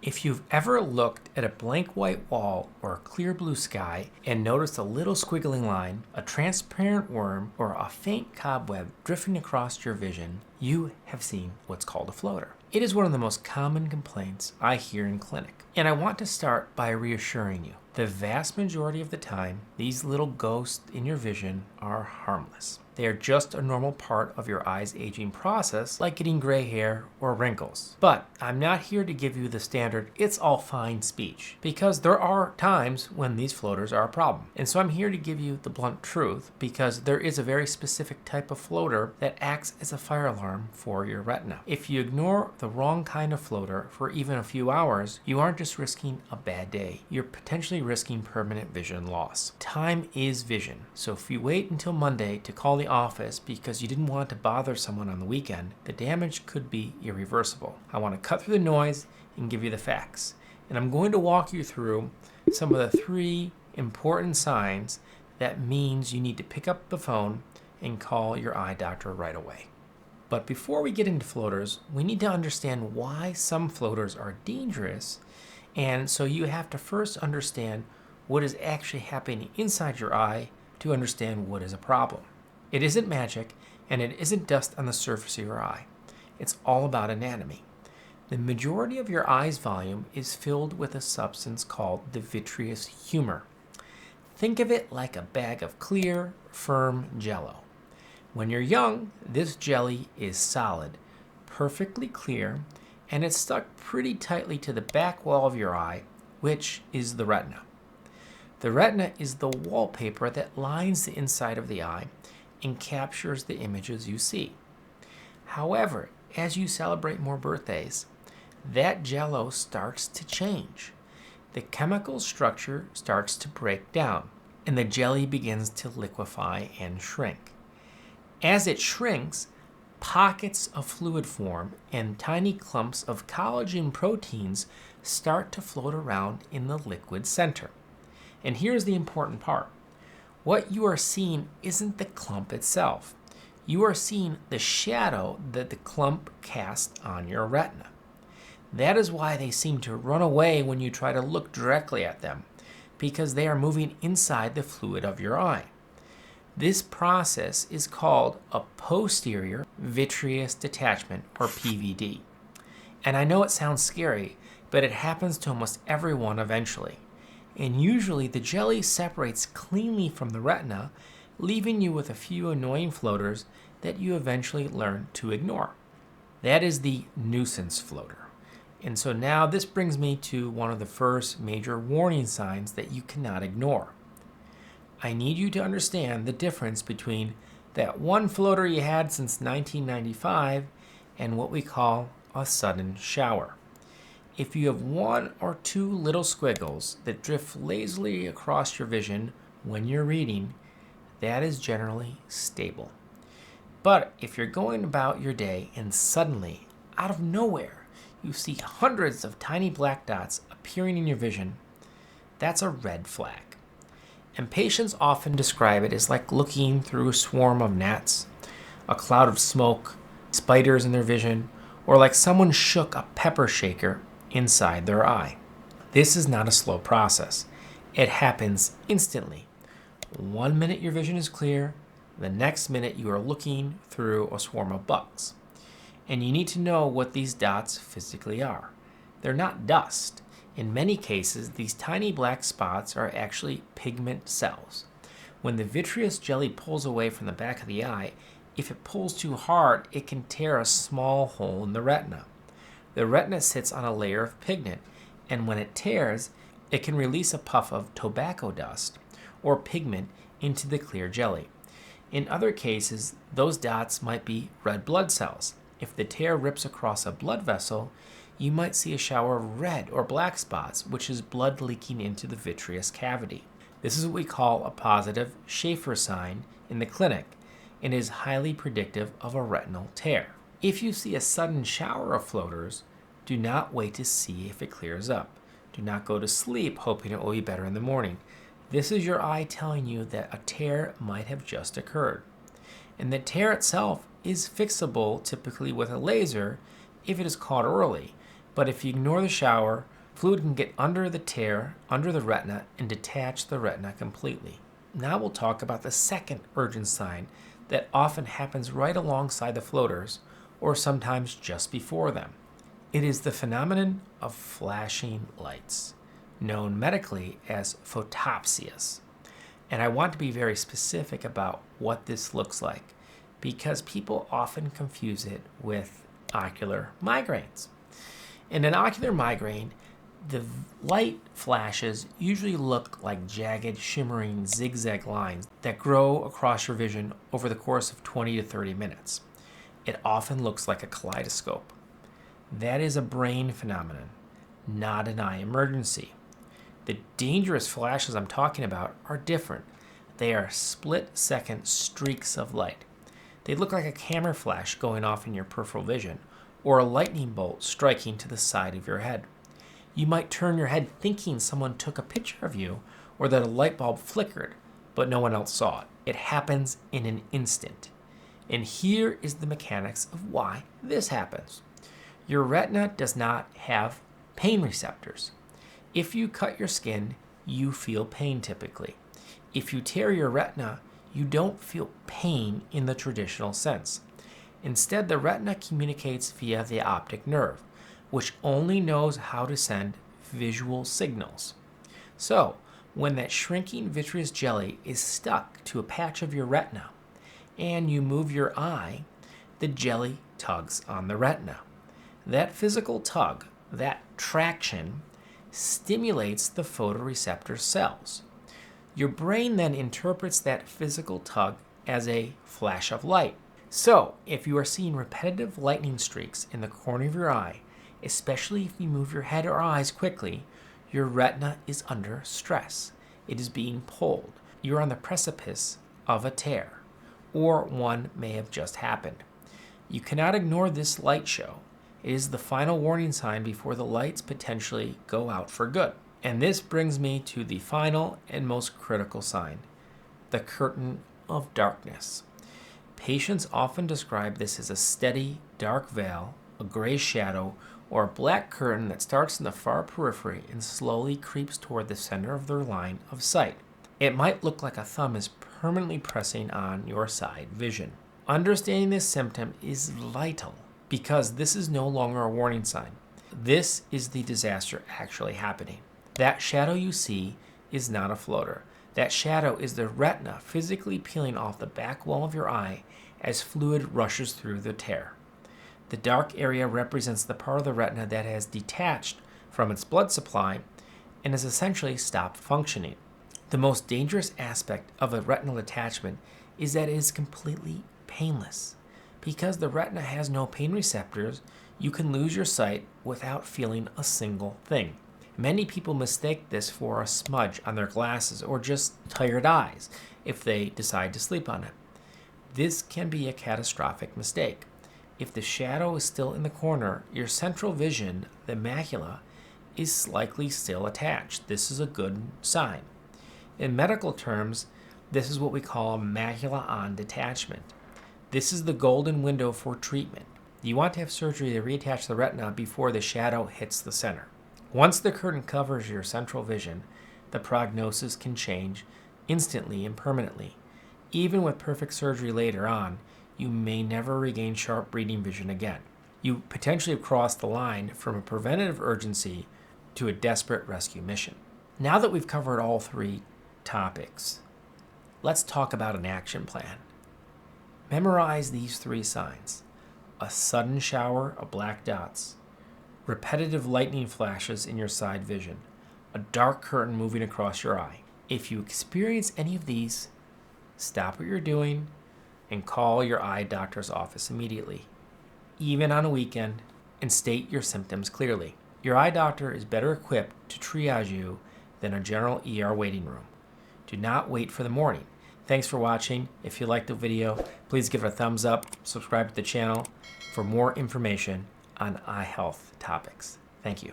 If you've ever looked at a blank white wall or a clear blue sky and noticed a little squiggly line, a transparent worm, or a faint cobweb drifting across your vision, you have seen what's called a floater. It is one of the most common complaints I hear in clinic, and I want to start by reassuring you. The vast majority of the time, these little ghosts in your vision are harmless. They are just a normal part of your eye's aging process, like getting gray hair or wrinkles. But I'm not here to give you the standard "it's all fine" speech, because there are times when these floaters are a problem. And so I'm here to give you the blunt truth, because there is a very specific type of floater that acts as a fire alarm for your retina. If you ignore the wrong kind of floater for even a few hours, you aren't just risking a bad day, you're potentially risking permanent vision loss. Time is vision, so if you wait until Monday to call the office because you didn't want to bother someone on the weekend, the damage could be irreversible. I want to cut through the noise and give you the facts. And I'm going to walk you through some of the 3 important signs that means you need to pick up the phone and call your eye doctor right away. But before we get into floaters, we need to understand why some floaters are dangerous. And so you have to first understand what is actually happening inside your eye to understand what is a problem. It isn't magic, and it isn't dust on the surface of your eye. It's all about anatomy. The majority of your eye's volume is filled with a substance called the vitreous humor. Think of it like a bag of clear, firm jello. When you're young, this jelly is solid, perfectly clear, and it's stuck pretty tightly to the back wall of your eye, which is the retina. The retina is the wallpaper that lines the inside of the eye and captures the images you see. However, as you celebrate more birthdays, that jello starts to change. The chemical structure starts to break down, and the jelly begins to liquefy and shrink. As it shrinks, pockets of fluid form and tiny clumps of collagen proteins start to float around in the liquid center. And here's the important part. What you are seeing isn't the clump itself. You are seeing the shadow that the clump casts on your retina. That is why they seem to run away when you try to look directly at them, because they are moving inside the fluid of your eye. This process is called a posterior vitreous detachment, or PVD. And I know it sounds scary, but it happens to almost everyone eventually. And usually the jelly separates cleanly from the retina, leaving you with a few annoying floaters that you eventually learn to ignore. That is the nuisance floater. And so now this brings me to one of the first major warning signs that you cannot ignore. I need you to understand the difference between that one floater you had since 1995 and what we call a sudden shower. If you have 1 or 2 little squiggles that drift lazily across your vision when you're reading, that is generally stable. But if you're going about your day and suddenly, out of nowhere, you see hundreds of tiny black dots appearing in your vision, that's a red flag. And patients often describe it as like looking through a swarm of gnats, a cloud of smoke, spiders in their vision, or like someone shook a pepper shaker inside their eye. This is not a slow process. It happens instantly. 1 minute your vision is clear, the next minute you are looking through a swarm of bugs. And you need to know what these dots physically are. They're not dust. In many cases, these tiny black spots are actually pigment cells. When the vitreous jelly pulls away from the back of the eye, if it pulls too hard, it can tear a small hole in the retina. The retina sits on a layer of pigment, and when it tears, it can release a puff of tobacco dust or pigment into the clear jelly. In other cases, those dots might be red blood cells. If the tear rips across a blood vessel, you might see a shower of red or black spots, which is blood leaking into the vitreous cavity. This is what we call a positive Schaefer sign in the clinic, and is highly predictive of a retinal tear. If you see a sudden shower of floaters, do not wait to see if it clears up. Do not go to sleep hoping it will be better in the morning. This is your eye telling you that a tear might have just occurred. And the tear itself is fixable typically with a laser if it is caught early. But if you ignore the shower Fluid can get under the tear, under the retina, and detach the retina completely. Now we'll talk about the second urgent sign that often happens right alongside the floaters, or sometimes just before them. It is the phenomenon of flashing lights, known medically as photopsias. And I want to be very specific about what this looks like, because people often confuse it with ocular migraines. In an ocular migraine, the light flashes usually look like jagged, shimmering zigzag lines that grow across your vision over the course of 20 to 30 minutes. It often looks like a kaleidoscope. That is a brain phenomenon, not an eye emergency. The dangerous flashes I'm talking about are different. They are split-second streaks of light. They look like a camera flash going off in your peripheral vision, or a lightning bolt striking to the side of your head. You might turn your head thinking someone took a picture of you, or that a light bulb flickered, but no one else saw it. It happens in an instant. And here is the mechanics of why this happens. Your retina does not have pain receptors. If you cut your skin, you feel pain typically. If you tear your retina, you don't feel pain in the traditional sense. Instead, the retina communicates via the optic nerve, which only knows how to send visual signals. So, when that shrinking vitreous jelly is stuck to a patch of your retina and you move your eye, the jelly tugs on the retina. That physical tug, that traction, stimulates the photoreceptor cells. Your brain then interprets that physical tug as a flash of light. So, if you are seeing repetitive lightning streaks in the corner of your eye, especially if you move your head or eyes quickly, your retina is under stress. It is being pulled. You're on the precipice of a tear, or one may have just happened. You cannot ignore this light show. It is the final warning sign before the lights potentially go out for good. And this brings me to the final and most critical sign, the curtain of darkness. Patients often describe this as a steady, dark veil, a gray shadow, or a black curtain that starts in the far periphery and slowly creeps toward the center of their line of sight. It might look like a thumb is permanently pressing on your side vision. Understanding this symptom is vital because this is no longer a warning sign. This is the disaster actually happening. That shadow you see is not a floater. That shadow is the retina physically peeling off the back wall of your eye as fluid rushes through the tear. The dark area represents the part of the retina that has detached from its blood supply and has essentially stopped functioning. The most dangerous aspect of a retinal detachment is that it is completely painless. Because the retina has no pain receptors, you can lose your sight without feeling a single thing. Many people mistake this for a smudge on their glasses or just tired eyes if they decide to sleep on it. This can be a catastrophic mistake. If the shadow is still in the corner, your central vision, the macula, is likely still attached. This is a good sign. In medical terms, this is what we call a macula-on detachment. This is the golden window for treatment. You want to have surgery to reattach the retina before the shadow hits the center. Once the curtain covers your central vision, the prognosis can change instantly and permanently. Even with perfect surgery later on, you may never regain sharp reading vision again. You potentially have crossed the line from a preventative urgency to a desperate rescue mission. Now that we've covered all three topics, let's talk about an action plan. Memorize these three signs: a sudden shower of black dots, repetitive lightning flashes in your side vision, a dark curtain moving across your eye. If you experience any of these, stop what you're doing and call your eye doctor's office immediately, even on a weekend, and state your symptoms clearly. Your eye doctor is better equipped to triage you than a general ER waiting room. Do not wait for the morning. Thanks for watching. If you liked the video, please give it a thumbs up, subscribe to the channel for more information on eye health topics. Thank you.